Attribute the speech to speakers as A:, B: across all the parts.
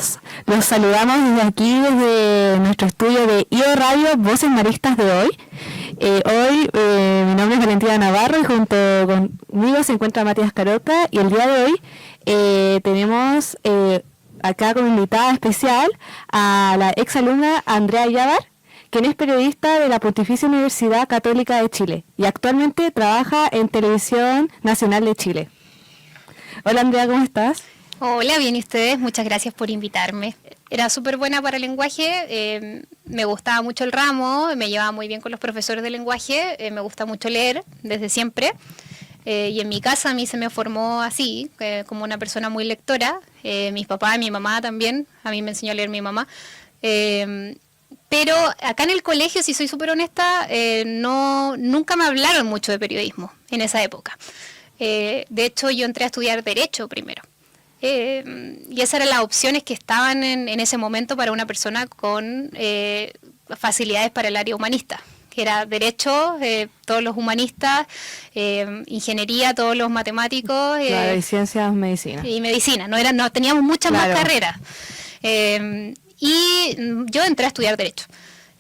A: todos. Los saludamos desde aquí, desde nuestro estudio de IO Radio, Voces Maristas de hoy. Mi nombre es Valentina Navarro y junto conmigo se encuentra Matías Carota, y el día de hoy tenemos acá como invitada especial a la exalumna Andrea Yavar, quien es periodista de la Pontificia Universidad Católica de Chile y actualmente trabaja en Televisión Nacional de Chile. Hola Andrea, ¿cómo estás?
B: Hola, bien, ¿y ustedes? Muchas gracias por invitarme. Era súper buena para el lenguaje, me gustaba mucho el ramo, me llevaba muy bien con los profesores de lenguaje, me gusta mucho leer desde siempre. Y en mi casa a mí se me formó así, como una persona muy lectora. Mis papás, mi mamá también, a mí me enseñó a leer mi mamá. Pero acá en el colegio, si soy súper honesta, nunca me hablaron mucho de periodismo en esa época. De hecho, yo entré a estudiar Derecho primero. Y esas eran las opciones que estaban en ese momento para una persona con facilidades para el área humanista, que era Derecho, todos los humanistas, Ingeniería, todos los matemáticos.
A: Claro, y Ciencias, Medicina.
B: Y Medicina, no teníamos muchas más carreras. Y yo entré a estudiar Derecho.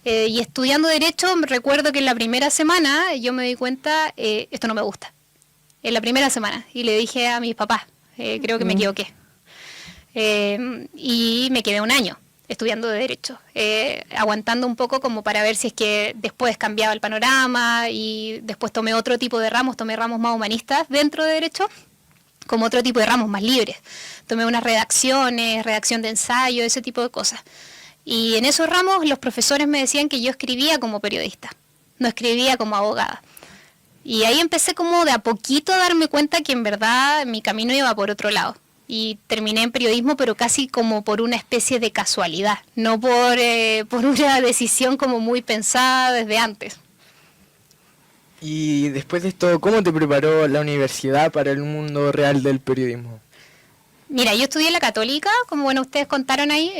B: Y estudiando Derecho, recuerdo que en la primera semana yo me di cuenta, esto no me gusta. En la primera semana. Y le dije a mis papás, creo que me equivoqué. Y me quedé un año estudiando Derecho, aguantando un poco como para ver si es que después cambiaba el panorama, y después tomé otro tipo de ramos, tomé ramos más humanistas dentro de Derecho, como otro tipo de ramos más libres. Tomé unas redacciones, redacción de ensayo, ese tipo de cosas. Y en esos ramos los profesores me decían que yo escribía como periodista, no escribía como abogada. Y ahí empecé como de a poquito a darme cuenta que en verdad mi camino iba por otro lado. Y terminé en periodismo, pero casi como por una especie de casualidad, no por una decisión como muy pensada desde antes.
C: Y después de esto, ¿cómo te preparó la universidad para el mundo real del periodismo?
B: Mira, yo estudié en la Católica, como bueno ustedes contaron ahí,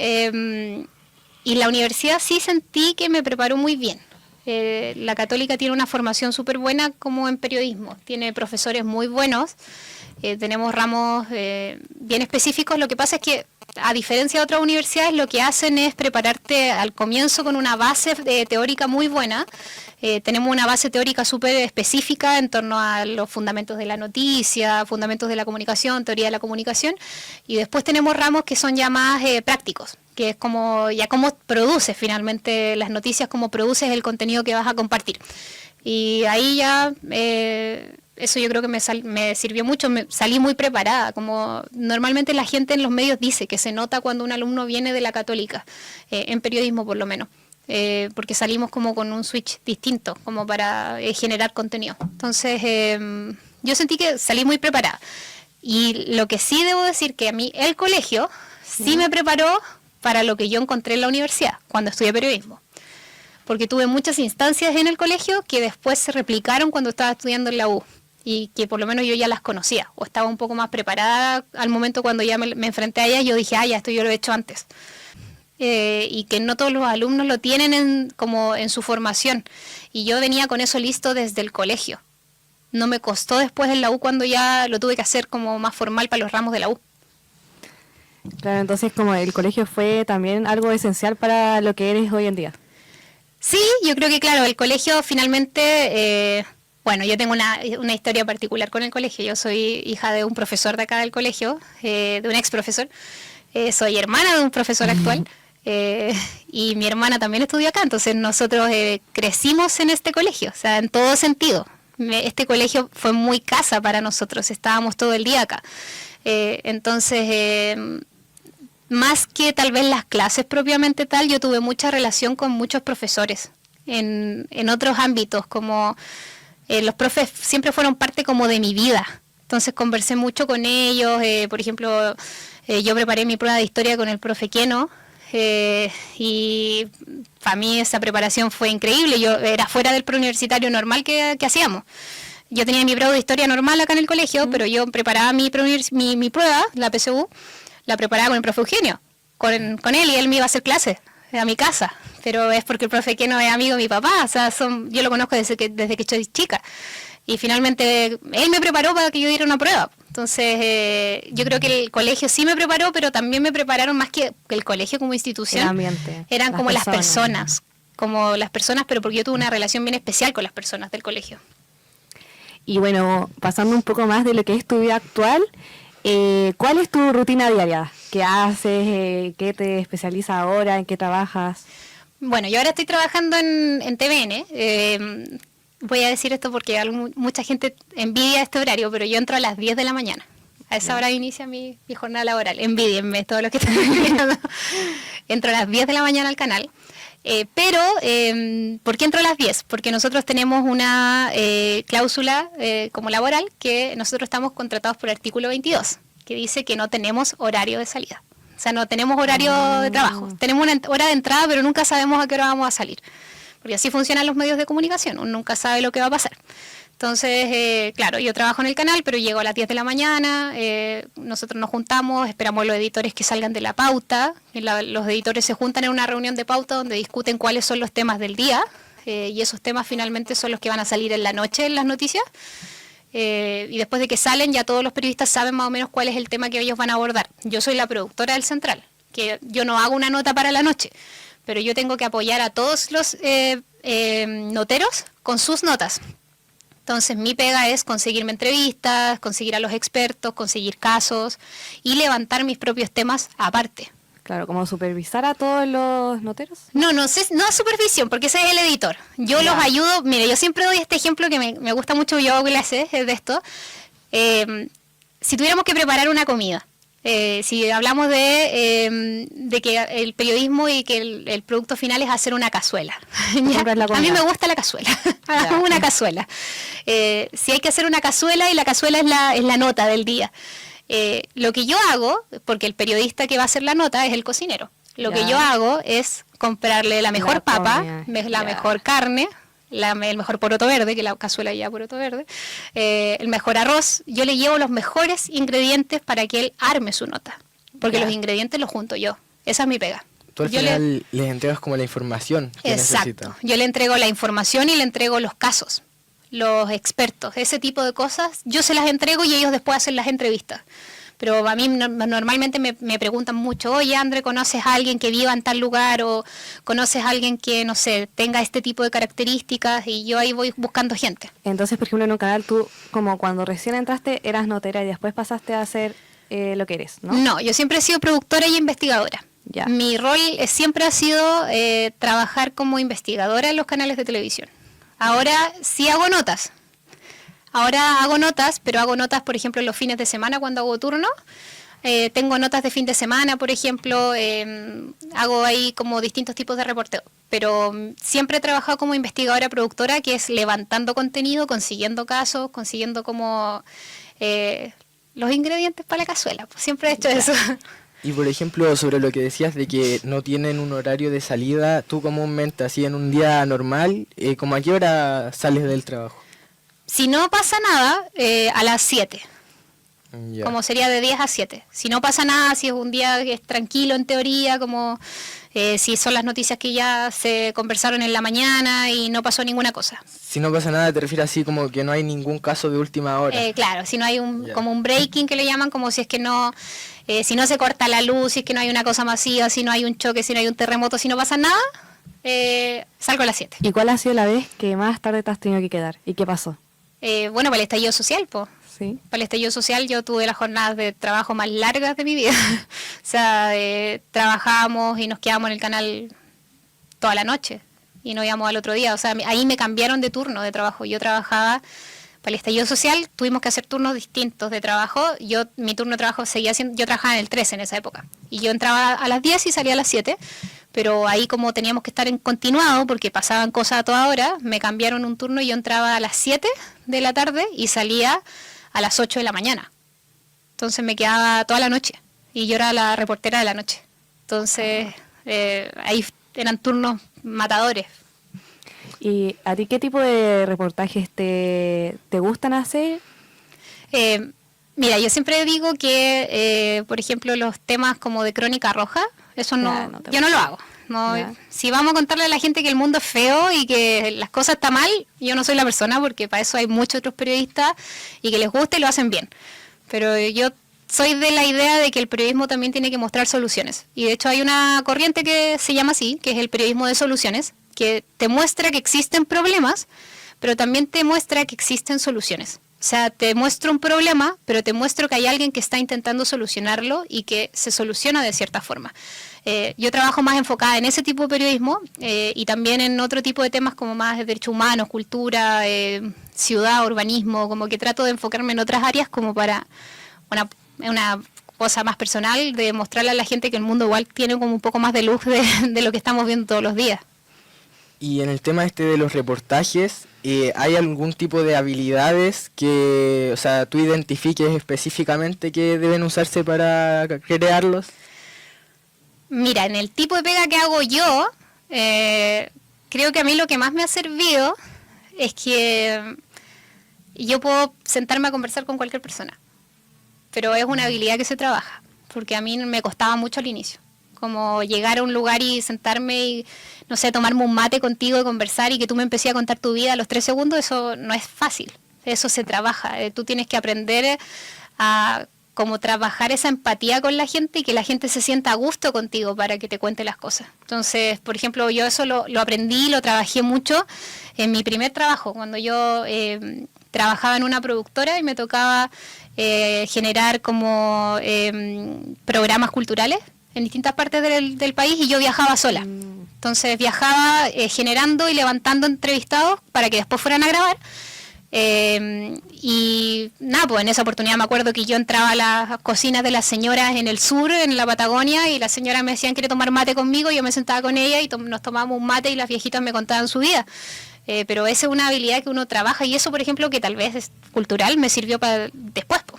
B: y la universidad sí sentí que me preparó muy bien. La Católica tiene una formación súper buena como en periodismo, tiene profesores muy buenos, tenemos ramos bien específicos. Lo que pasa es que, a diferencia de otras universidades, lo que hacen es prepararte al comienzo con una base teórica muy buena. Tenemos una base teórica súper específica en torno a los fundamentos de la noticia, fundamentos de la comunicación, teoría de la comunicación, y después tenemos ramos que son ya más prácticos, que es como ya cómo produces finalmente las noticias, cómo produces el contenido que vas a compartir. Y ahí ya eso yo creo que me sirvió mucho, salí muy preparada. Como normalmente la gente en los medios dice que se nota cuando un alumno viene de la Católica, en periodismo por lo menos, porque salimos como con un switch distinto, como para generar contenido. Entonces yo sentí que salí muy preparada. Y lo que sí debo decir, que a mí el colegio sí me preparó para lo que yo encontré en la universidad, cuando estudié periodismo. Porque tuve muchas instancias en el colegio que después se replicaron cuando estaba estudiando en la U, y que por lo menos yo ya las conocía, o estaba un poco más preparada al momento cuando ya me enfrenté a ellas. Yo dije, ya, esto yo lo he hecho antes. Y que no todos los alumnos lo tienen como en su formación. Y yo venía con eso listo desde el colegio. No me costó después en la U, cuando ya lo tuve que hacer como más formal para los ramos de la U.
A: Claro, entonces como el colegio fue también algo esencial para lo que eres hoy en día.
B: Sí, yo creo que claro, el colegio finalmente, bueno, yo tengo una historia particular con el colegio. Yo soy hija de un profesor de acá del colegio, de un ex profesor. Soy hermana de un profesor actual, y mi hermana también estudió acá. Entonces nosotros crecimos en este colegio, o sea, en todo sentido. Este colegio fue muy casa para nosotros, estábamos todo el día acá. Entonces, más que tal vez las clases propiamente tal, yo tuve mucha relación con muchos profesores en otros ámbitos, como los profes siempre fueron parte como de mi vida. Entonces conversé mucho con ellos. Por ejemplo, yo preparé mi prueba de historia con el profe Queno, y para mí esa preparación fue increíble. Yo era fuera del preuniversitario normal que hacíamos. Yo tenía mi prueba de historia normal acá en el colegio, pero yo preparaba mi prueba, la PSU, la preparaba con el profe Eugenio, con él, y él me iba a hacer clases a mi casa. Pero es porque el profe Queno es amigo de mi papá, o sea, yo lo conozco desde que soy chica. Y finalmente él me preparó para que yo diera una prueba. Entonces, yo creo que el colegio sí me preparó, pero también me prepararon más que el colegio como institución.
A: El ambiente.
B: Eran como las personas, pero porque yo tuve una relación bien especial con las personas del colegio.
A: Y bueno, pasando un poco más de lo que es tu vida actual, ¿cuál es tu rutina diaria? ¿Qué haces? ¿Qué te especializas ahora? ¿En qué trabajas?
B: Bueno, yo ahora estoy trabajando en TVN. Voy a decir esto porque mucha gente envidia este horario, pero yo entro a las 10 de la mañana. A esa hora inicia mi jornada laboral. Envidienme todo lo que están mirando. Entro a las 10 de la mañana al canal. Pero, ¿por qué entro a las 10? Porque nosotros tenemos una cláusula como laboral que nosotros estamos contratados por el artículo 22, que dice que no tenemos horario de salida. O sea, no tenemos horario de trabajo. Tenemos una hora de entrada, pero nunca sabemos a qué hora vamos a salir. Porque así funcionan los medios de comunicación, uno nunca sabe lo que va a pasar. Entonces, claro, yo trabajo en el canal, pero llego a las 10 de la mañana, nosotros nos juntamos, esperamos a los editores que salgan de la pauta, los editores se juntan en una reunión de pauta donde discuten cuáles son los temas del día, y esos temas finalmente son los que van a salir en la noche en las noticias, y después de que salen ya todos los periodistas saben más o menos cuál es el tema que ellos van a abordar. Yo soy la productora del Central, que yo no hago una nota para la noche, pero yo tengo que apoyar a todos los noteros con sus notas. Entonces mi pega es conseguirme entrevistas, conseguir a los expertos, conseguir casos y levantar mis propios temas aparte.
A: Claro, ¿como supervisar a todos los noteros?
B: No es supervisión, porque ese es el editor. Yo los ayudo, mire, yo siempre doy este ejemplo que me gusta mucho, yo hago clases de esto. Si tuviéramos que preparar una comida, si hablamos de que el periodismo y que el producto final es hacer una cazuela. A mí me gusta la cazuela, hagamos una cazuela. Si hay que hacer una cazuela y la cazuela es la nota del día. Lo que yo hago, porque el periodista que va a hacer la nota es el cocinero, lo que yo hago es comprarle la mejor papa, la mejor carne, el mejor poroto verde, que la cazuela lleva poroto verde, el mejor arroz. Yo le llevo los mejores ingredientes para que él arme su nota, porque los ingredientes los junto yo. Esa es mi pega.
C: Tú al final les entregas como la información que necesitan.
B: Yo le entrego la información y le entrego los casos, los expertos, ese tipo de cosas. Yo se las entrego y ellos después hacen las entrevistas. Pero a mí normalmente me preguntan mucho, oye, André, ¿conoces a alguien que viva en tal lugar? O ¿conoces a alguien que, no sé, tenga este tipo de características? Y yo ahí voy buscando gente.
A: Entonces, por ejemplo, en un canal tú, como cuando recién entraste, eras notera y después pasaste a hacer lo que eres, ¿no?
B: No, yo siempre he sido productora y investigadora.
A: Ya.
B: Mi rol siempre ha sido trabajar como investigadora en los canales de televisión. Ahora sí hago notas. Pero hago notas, por ejemplo, en los fines de semana cuando hago turno. Tengo notas de fin de semana, por ejemplo. Hago ahí como distintos tipos de reporteo. Pero siempre he trabajado como investigadora productora, que es levantando contenido, consiguiendo casos, consiguiendo como los ingredientes para la cazuela. Pues siempre he hecho eso.
C: Y por ejemplo, sobre lo que decías de que no tienen un horario de salida, tú comúnmente así en un día normal, ¿cómo a qué hora sales del trabajo?
B: Si no pasa nada, a las 7.
C: Yeah.
B: Como sería de 10 a 7. Si no pasa nada, si es un día que es tranquilo en teoría, como si son las noticias que ya se conversaron en la mañana y no pasó ninguna cosa.
C: Si no pasa nada, te refieres así como que no hay ningún caso de última hora.
B: Claro, si no hay como un breaking que le llaman, como si es que no, si no se corta la luz, si es que no hay una cosa masiva, si no hay un choque, si no hay un terremoto, si no pasa nada, salgo a las 7.
A: ¿Y cuál ha sido la vez que más tarde te has tenido que quedar? ¿Y qué pasó?
B: Bueno, para el estallido social, pues.
A: Sí.
B: Para el estallido social yo tuve las jornadas de trabajo más largas de mi vida. O sea, trabajábamos y nos quedábamos en el canal toda la noche y nos íbamos al otro día. O sea, ahí me cambiaron de turno de trabajo. Yo trabajaba para el estallido social, tuvimos que hacer turnos distintos de trabajo. Mi turno de trabajo seguía siendo, yo trabajaba en el 13 en esa época. Y yo entraba a las 10 y salía a las 7. Pero ahí como teníamos que estar en continuado porque pasaban cosas a toda hora, me cambiaron un turno y yo entraba a las 7 de la tarde y salía a las 8 de la mañana. Entonces me quedaba toda la noche y yo era la reportera de la noche. Entonces ahí eran turnos matadores.
A: ¿Y a ti qué tipo de reportajes te gustan hacer?
B: Mira, yo siempre digo que, por ejemplo, los temas como de crónica roja, eso yo no lo hago. No,
A: Ya.
B: si vamos a contarle a la gente que el mundo es feo y que las cosas están mal, yo no soy la persona, porque para eso hay muchos otros periodistas y que les gusta y lo hacen bien. Pero yo soy de la idea de que el periodismo también tiene que mostrar soluciones. Y de hecho hay una corriente que se llama así, que es el periodismo de soluciones, que te muestra que existen problemas, pero también te muestra que existen soluciones. O sea, te muestro un problema, pero te muestro que hay alguien que está intentando solucionarlo y que se soluciona de cierta forma. Yo trabajo más enfocada en ese tipo de periodismo y también en otro tipo de temas como más de derechos humanos, cultura, ciudad, urbanismo, como que trato de enfocarme en otras áreas como para una cosa más personal, de mostrarle a la gente que el mundo igual tiene como un poco más de luz de lo que estamos viendo todos los días.
C: Y en el tema de los reportajes, ¿hay algún tipo de habilidades que, o sea, tú identifiques específicamente que deben usarse para crearlos?
B: Mira, en el tipo de pega que hago yo, creo que a mí lo que más me ha servido es que yo puedo sentarme a conversar con cualquier persona, pero es una habilidad que se trabaja, porque a mí me costaba mucho al inicio, como llegar a un lugar y sentarme y, no sé, tomarme un mate contigo y conversar y que tú me empecé a contar tu vida a los 3 segundos, eso no es fácil, eso se trabaja, tú tienes que aprender a como trabajar esa empatía con la gente y que la gente se sienta a gusto contigo para que te cuente las cosas. Entonces, por ejemplo, yo eso lo aprendí, lo trabajé mucho en mi primer trabajo, cuando yo trabajaba en una productora y me tocaba generar como programas culturales en distintas partes del país y yo viajaba sola. Entonces viajaba generando y levantando entrevistados para que después fueran a grabar. Y nada, pues en esa oportunidad me acuerdo que yo entraba a las cocinas de las señoras en el sur, en la Patagonia, y las señoras me decían quiere tomar mate conmigo, yo me sentaba con ella y nos tomábamos un mate y las viejitas me contaban su vida. Pero esa es una habilidad que uno trabaja y eso, por ejemplo, que tal vez es cultural, me sirvió para después. Po.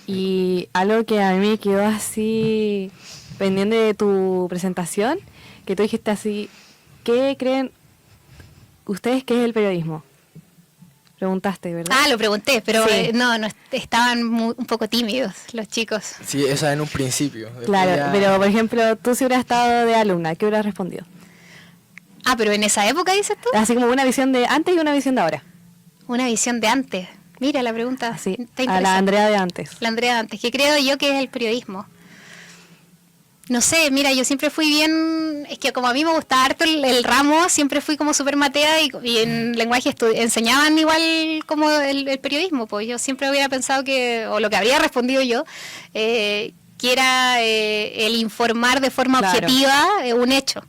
A: Y algo que a mí me quedó así pendiente de tu presentación, que tú dijiste así, ¿qué creen ustedes que es el periodismo? Preguntaste, ¿verdad?
B: Ah, lo pregunté, pero
A: Sí.
B: no, estaban un poco tímidos los chicos.
C: Sí, eso en un principio. Después
A: Claro,
C: ya-
A: pero por ejemplo, tú si hubieras estado de alumna, ¿qué hubieras respondido?
B: Ah, pero en esa época, dices tú.
A: Así como una visión de antes y una visión de ahora.
B: Una visión de antes. Mira la pregunta.
A: Así,
B: Está
A: a la
B: interesante.
A: Andrea de antes.
B: La Andrea de antes, que creo yo que es el periodismo. No sé, mira, yo siempre fui bien, es que como a mí me gustaba harto el ramo, siempre fui como súper matea y en lenguaje enseñaban igual como el periodismo, pues yo siempre hubiera pensado que, o lo que habría respondido yo, que era el informar de forma
A: Claro.
B: objetiva un hecho.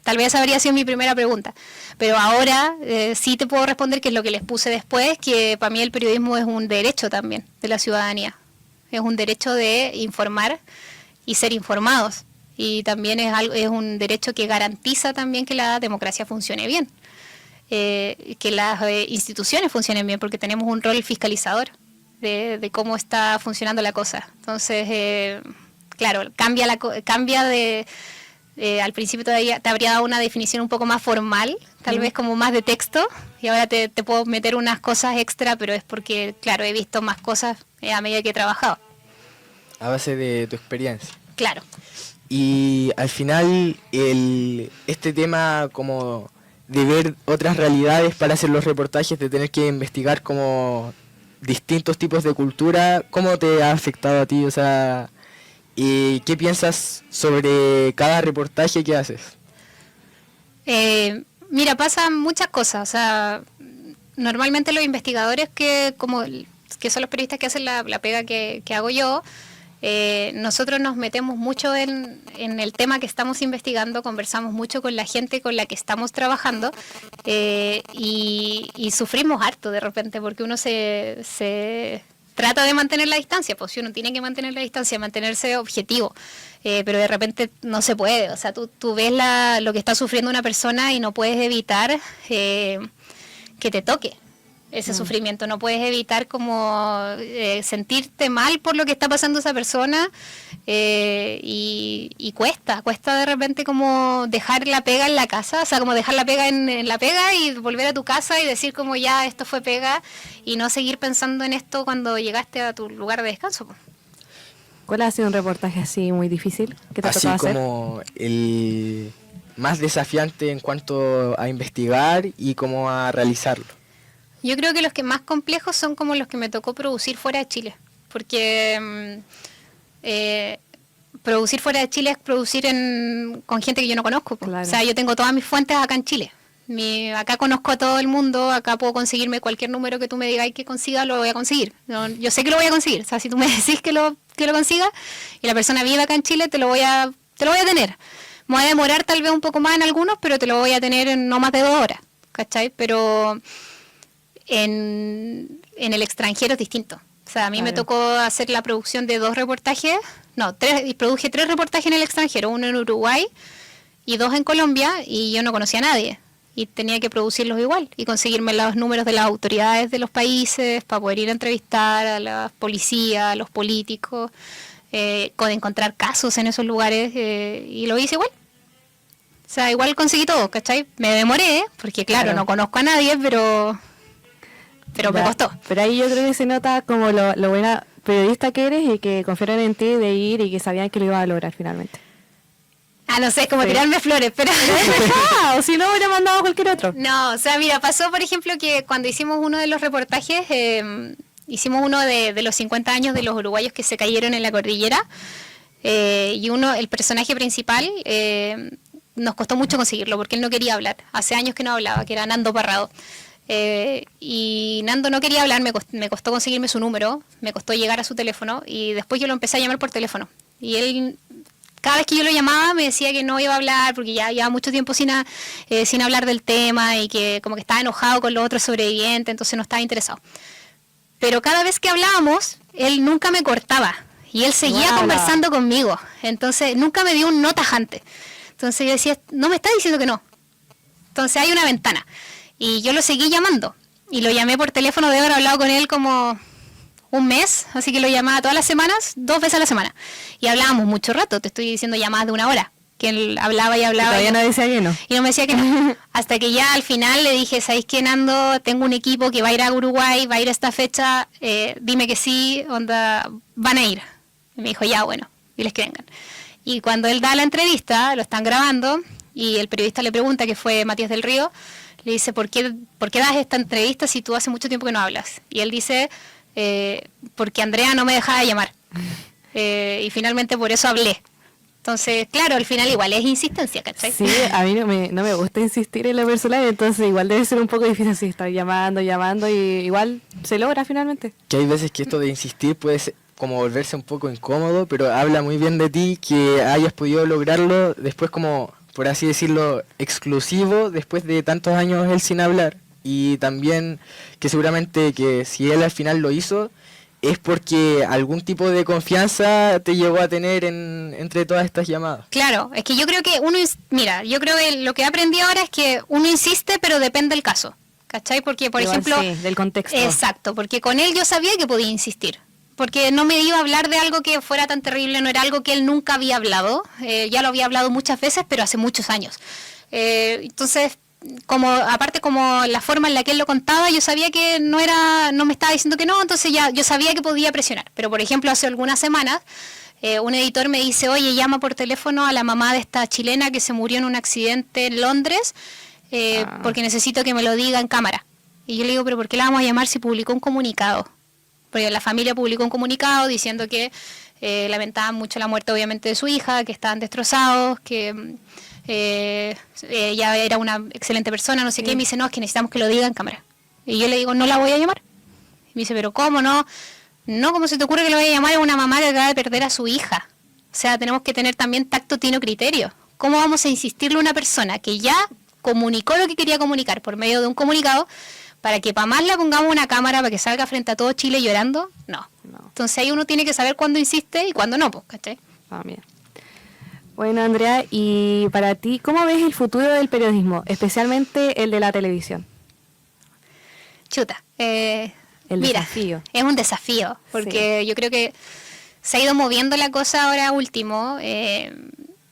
B: Tal vez esa habría sido mi primera pregunta. Pero ahora sí te puedo responder, que es lo que les puse después, que para mí el periodismo es un derecho también de la ciudadanía. Es un derecho de informar y ser informados. Y también es un derecho que garantiza también que la democracia funcione bien. Que las instituciones funcionen bien, porque tenemos un rol fiscalizador de cómo está funcionando la cosa. Entonces, claro, cambia de... al principio te habría dado una definición un poco más formal, tal vez como más de texto, y ahora te puedo meter unas cosas extra, pero es porque, claro, he visto más cosas a medida que he trabajado.
C: A base de tu experiencia.
B: Claro.
C: Y al final, este tema como de ver otras realidades para hacer los reportajes, de tener que investigar como distintos tipos de cultura, ¿cómo te ha afectado a ti? O sea, ¿y qué piensas sobre cada reportaje que haces?
B: Mira, pasan muchas cosas. O sea, normalmente los investigadores que son los periodistas que hacen la pega que hago yo, nosotros nos metemos mucho en el tema que estamos investigando, conversamos mucho con la gente con la que estamos trabajando y sufrimos harto de repente porque uno se trata de mantener la distancia, pues si uno tiene que mantener la distancia, mantenerse objetivo, pero de repente no se puede. O sea, tú ves lo que está sufriendo una persona y no puedes evitar que te toque ese sufrimiento, no puedes evitar como sentirte mal por lo que está pasando esa persona y cuesta de repente como dejar la pega en la casa, o sea, como dejar la pega en la pega y volver a tu casa y decir como ya esto fue pega y no seguir pensando en esto cuando llegaste a tu lugar de descanso.
A: ¿Cuál ha sido un reportaje así muy difícil que te ha
C: Así
A: tocado hacer?
C: como el más desafiante en cuanto a investigar y como a realizarlo.
B: Yo creo que los que más complejos son como los que me tocó producir fuera de Chile, porque producir fuera de Chile es producir con gente que yo no conozco.
A: Claro.
B: O sea, yo tengo todas mis fuentes acá en Chile. Acá conozco a todo el mundo, acá puedo conseguirme cualquier número que tú me digas que consiga, lo voy a conseguir. Yo sé que lo voy a conseguir. O sea, si tú me decís que lo consiga y la persona vive acá en Chile, te lo voy a tener. Me voy a demorar tal vez un poco más en algunos, pero te lo voy a tener en no más de 2 horas. ¿Cachai? Pero en el extranjero es distinto. O sea, a mí me tocó hacer la producción de 2 reportajes, no, 3, y produje 3 reportajes en el extranjero, 1 en Uruguay y 2 en Colombia, y yo no conocía a nadie. Y tenía que producirlos igual y conseguirme los números de las autoridades de los países para poder ir a entrevistar a la policía, a los políticos, encontrar casos en esos lugares, y lo hice igual. O sea, igual conseguí todo, ¿cachai? Me demoré, porque claro, no conozco a nadie, pero me costó.
A: Pero ahí yo creo que se nota como lo buena periodista que eres y que confiaron en ti de ir y que sabían que lo iba a lograr finalmente.
B: No sé, es como tirarme flores, pero...
A: o si no, hubiera mandado a cualquier otro.
B: No, o sea, mira, pasó, por ejemplo, que cuando hicimos uno de los reportajes, hicimos uno de los 50 años de los uruguayos que se cayeron en la cordillera, y el personaje principal, nos costó mucho conseguirlo, porque él no quería hablar. Hace años que no hablaba, que era Nando Parrado. Y Nando no quería hablar, me costó conseguirme su número, me costó llegar a su teléfono, y después yo lo empecé a llamar por teléfono. Y él... Cada vez que yo lo llamaba me decía que no iba a hablar porque ya llevaba mucho tiempo sin hablar del tema y que como que estaba enojado con los otros sobrevivientes, entonces no estaba interesado. Pero cada vez que hablábamos, él nunca me cortaba y él seguía conversando conmigo. Entonces nunca me dio un no tajante. Entonces yo decía, no me está diciendo que no. Entonces hay una ventana. Y yo lo seguí llamando. Y lo llamé por teléfono, de haber hablado con él como... 1 mes, así que lo llamaba todas las semanas, 2 veces a la semana. Y hablábamos mucho rato, te estoy diciendo llamadas de 1 hora. Que él hablaba y hablaba.
A: Y todavía no decía que no.
B: Y no me decía que no. Hasta que ya al final le dije, ¿sabéis qué, Nando? Tengo un equipo que va a ir a Uruguay, va a ir a esta fecha, dime que sí, onda, van a ir. Y me dijo, ya, bueno, diles que vengan. Y cuando él da la entrevista, lo están grabando, y el periodista le pregunta, que fue Matías del Río, le dice, ¿por qué das esta entrevista si tú hace mucho tiempo que no hablas? Y él dice... porque Andrea no me dejaba llamar, y finalmente por eso hablé. Entonces, claro, al final igual es insistencia, ¿cachai?
A: Sí, a mí no me gusta insistir en lo personal, entonces igual debe ser un poco difícil así estar llamando y igual se logra finalmente.
C: Que hay veces que esto de insistir puede ser como volverse un poco incómodo, pero habla muy bien de ti que hayas podido lograrlo después, como por así decirlo, exclusivo, después de tantos años él sin hablar. Y también que seguramente que si él al final lo hizo es porque algún tipo de confianza te llegó a tener entre todas estas llamadas.
B: Claro, es que yo creo que yo creo que lo que aprendí ahora es que uno insiste, pero depende del caso, ¿cachai? Porque, por ejemplo...
A: Sí, del contexto.
B: Exacto, porque con él yo sabía que podía insistir, porque no me iba a hablar de algo que fuera tan terrible, no era algo que él nunca había hablado, ya lo había hablado muchas veces, pero hace muchos años. Entonces... aparte como la forma en la que él lo contaba, yo sabía que no me estaba diciendo que no, entonces ya yo sabía que podía presionar. Pero por ejemplo, hace algunas semanas un editor me dice, oye, llama por teléfono a la mamá de esta chilena que se murió en un accidente en Londres, porque necesito que me lo diga en cámara. Y yo le digo, pero ¿por qué la vamos a llamar si publicó un comunicado? Porque la familia publicó un comunicado diciendo que lamentaban mucho la muerte obviamente de su hija, que estaban destrozados, que... ella era una excelente persona, no sé qué, y me dice, no, es que necesitamos que lo diga en cámara. Y yo le digo, no la voy a llamar. Y me dice, pero ¿cómo no? No, ¿cómo se te ocurre que lo voy a llamar a una mamá que acaba de perder a su hija? O sea, tenemos que tener también tacto, tino, criterio. ¿Cómo vamos a insistirle a una persona que ya comunicó lo que quería comunicar por medio de un comunicado para que para más la pongamos una cámara para que salga frente a todo Chile llorando? No. Entonces ahí uno tiene que saber cuándo insiste y cuándo no, pues, ¿cachai?
A: Mira. Bueno, Andrea, y para ti, ¿cómo ves el futuro del periodismo, especialmente el de la televisión?
B: Chuta,
A: desafío.
B: Es un desafío, porque yo creo que se ha ido moviendo la cosa ahora último,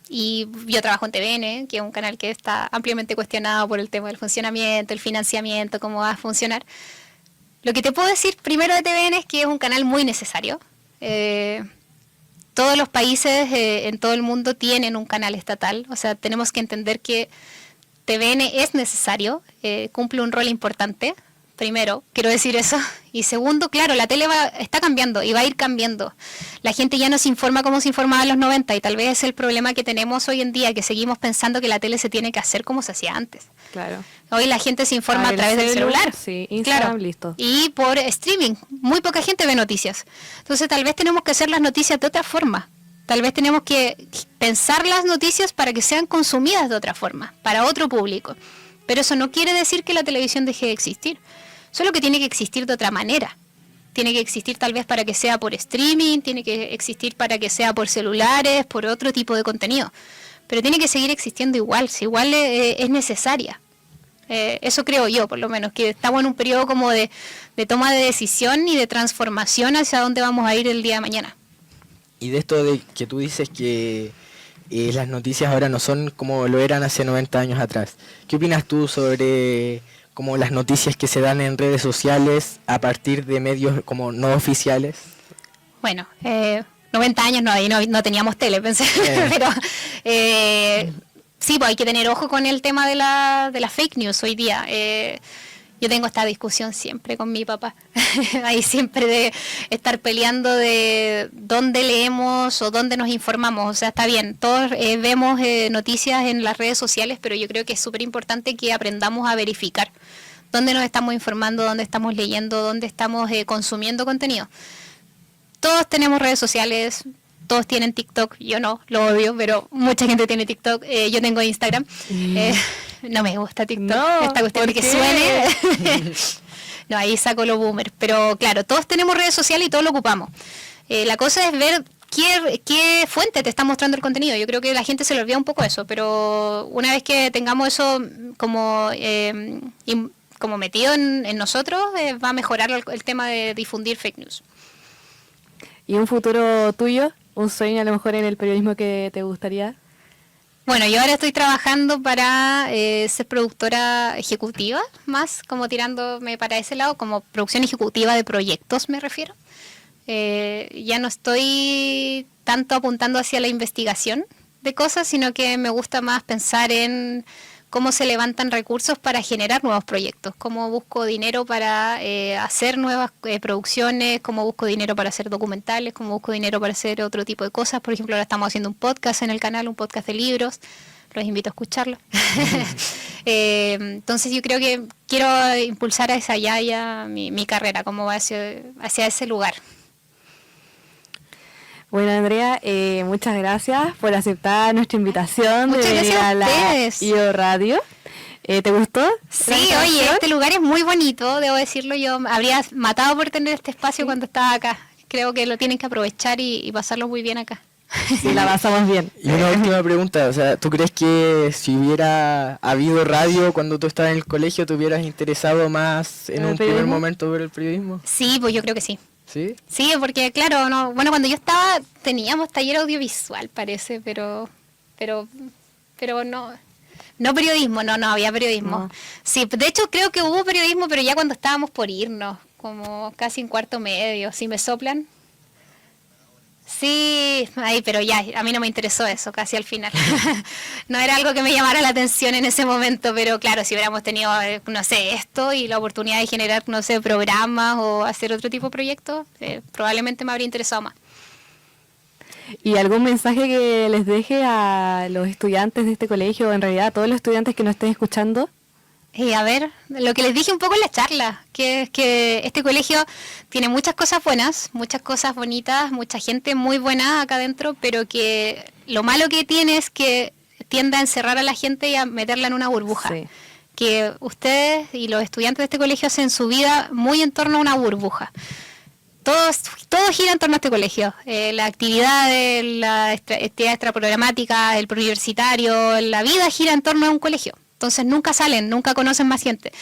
B: y yo trabajo en TVN, que es un canal que está ampliamente cuestionado por el tema del funcionamiento, el financiamiento, cómo va a funcionar. Lo que te puedo decir primero de TVN es que es un canal muy necesario, todos los países en todo el mundo tienen un canal estatal. O sea, tenemos que entender que TVN es necesario, cumple un rol importante. Primero, quiero decir eso. Y segundo, claro, la tele está cambiando y va a ir cambiando. La gente ya no se informa como se informaba en los 90 y tal vez es el problema que tenemos hoy en día, que seguimos pensando que la tele se tiene que hacer como se hacía antes.
A: Claro.
B: Hoy la gente se informa a través del celular.
A: Sí, Instagram, listo.
B: Y por streaming. Muy poca gente ve noticias. Entonces tal vez tenemos que hacer las noticias de otra forma. Tal vez tenemos que pensar las noticias para que sean consumidas de otra forma, para otro público. Pero eso no quiere decir que la televisión deje de existir. Solo que tiene que existir de otra manera. Tiene que existir tal vez para que sea por streaming, tiene que existir para que sea por celulares, por otro tipo de contenido. Pero tiene que seguir existiendo igual, si igual es necesaria. Eso creo yo, por lo menos, que estamos en un periodo como de toma de decisión y de transformación hacia dónde vamos a ir el día de mañana.
C: Y de esto de que tú dices que las noticias ahora no son como lo eran hace 90 años atrás, ¿qué opinas tú sobre como las noticias que se dan en redes sociales a partir de medios como no oficiales?
B: Bueno, 90 años no teníamos tele, pensé, pero sí, pues hay que tener ojo con el tema de la fake news hoy día. Yo tengo esta discusión siempre con mi papá, ahí siempre de estar peleando de dónde leemos o dónde nos informamos. O sea, está bien, todos vemos noticias en las redes sociales, pero yo creo que es súper importante que aprendamos a verificar dónde nos estamos informando, dónde estamos leyendo, dónde estamos consumiendo contenido. Todos tenemos redes sociales, todos tienen TikTok, yo no, lo odio, pero mucha gente tiene TikTok, yo tengo Instagram. No me gusta TikTok,
A: no,
B: esta cuestión de que suene. No, ahí saco lo boomer. Pero claro, todos tenemos redes sociales y todos lo ocupamos. La cosa es ver qué fuente te está mostrando el contenido. Yo creo que la gente se le olvida un poco eso, pero una vez que tengamos eso como metido en nosotros, va a mejorar el tema de difundir fake news.
A: ¿Y un futuro tuyo? ¿Un sueño a lo mejor en el periodismo que te gustaría?
B: Bueno, yo ahora estoy trabajando para ser productora ejecutiva, más como tirándome para ese lado, como producción ejecutiva de proyectos me refiero. Ya no estoy tanto apuntando hacia la investigación de cosas, sino que me gusta más pensar en cómo se levantan recursos para generar nuevos proyectos, cómo busco dinero para hacer nuevas producciones, cómo busco dinero para hacer documentales, cómo busco dinero para hacer otro tipo de cosas. Por ejemplo, ahora estamos haciendo un podcast en el canal, un podcast de libros, los invito a escucharlo. Entonces yo creo que quiero impulsar hacia allá mi carrera, cómo va hacia ese lugar.
A: Bueno, Andrea, muchas gracias por aceptar nuestra invitación
B: Muchas
A: de venir
B: gracias
A: a la
B: ustedes.
A: IO Radio. ¿Te gustó?
B: Sí, oye, este lugar es muy bonito, debo decirlo. Yo me habría matado por tener este espacio cuando estaba acá. Creo que lo tienen que aprovechar y pasarlo muy bien acá.
A: Sí, la pasamos bien.
C: Y una última pregunta, o sea, ¿tú crees que si hubiera habido radio cuando tú estabas en el colegio, te hubieras interesado más en un primer momento ver el periodismo?
B: Sí, pues yo creo que sí.
C: ¿Sí?
B: Sí, porque claro, cuando yo estaba teníamos taller audiovisual, parece, pero no periodismo, no había periodismo.
A: No.
B: Sí, de hecho creo que hubo periodismo, pero ya cuando estábamos por irnos, como casi en cuarto medio, si me soplan. Sí, pero ya, a mí no me interesó eso, casi al final. No era algo que me llamara la atención en ese momento, pero claro, si hubiéramos tenido, esto y la oportunidad de generar, programas o hacer otro tipo de proyectos, probablemente me habría interesado más.
A: ¿Y algún mensaje que les deje a los estudiantes de este colegio, o en realidad a todos los estudiantes que nos estén escuchando?
B: A ver, lo que les dije un poco en la charla, que es que este colegio tiene muchas cosas buenas, muchas cosas bonitas, mucha gente muy buena acá adentro, pero que lo malo que tiene es que tiende a encerrar a la gente y a meterla en una burbuja.
A: Sí.
B: Que ustedes y los estudiantes de este colegio hacen su vida muy en torno a una burbuja. Todo gira en torno a este colegio. La actividad, la actividad extraprogramática, el preuniversitario, la vida gira en torno a un colegio. Entonces nunca salen, nunca conocen más gente.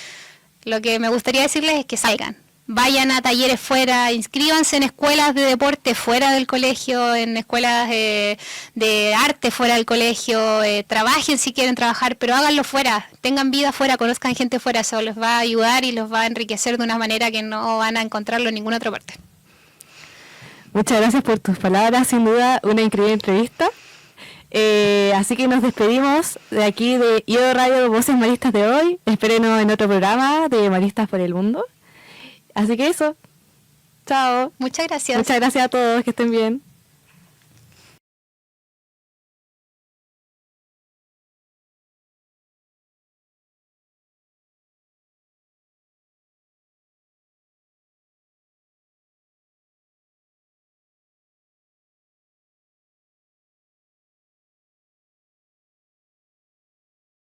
B: Lo que me gustaría decirles es que salgan. Vayan a talleres fuera, inscríbanse en escuelas de deporte fuera del colegio, en escuelas de arte fuera del colegio, trabajen si quieren trabajar, pero háganlo fuera, tengan vida fuera, conozcan gente fuera, eso les va a ayudar y los va a enriquecer de una manera que no van a encontrarlo en ninguna otra parte.
A: Muchas gracias por tus palabras, sin duda una increíble entrevista. Así que nos despedimos de aquí de IO Radio Voces Maristas de hoy. Espérenos en otro programa de Maristas por el Mundo. Así que eso. Chao.
B: Muchas gracias.
A: Muchas gracias a todos, que estén bien.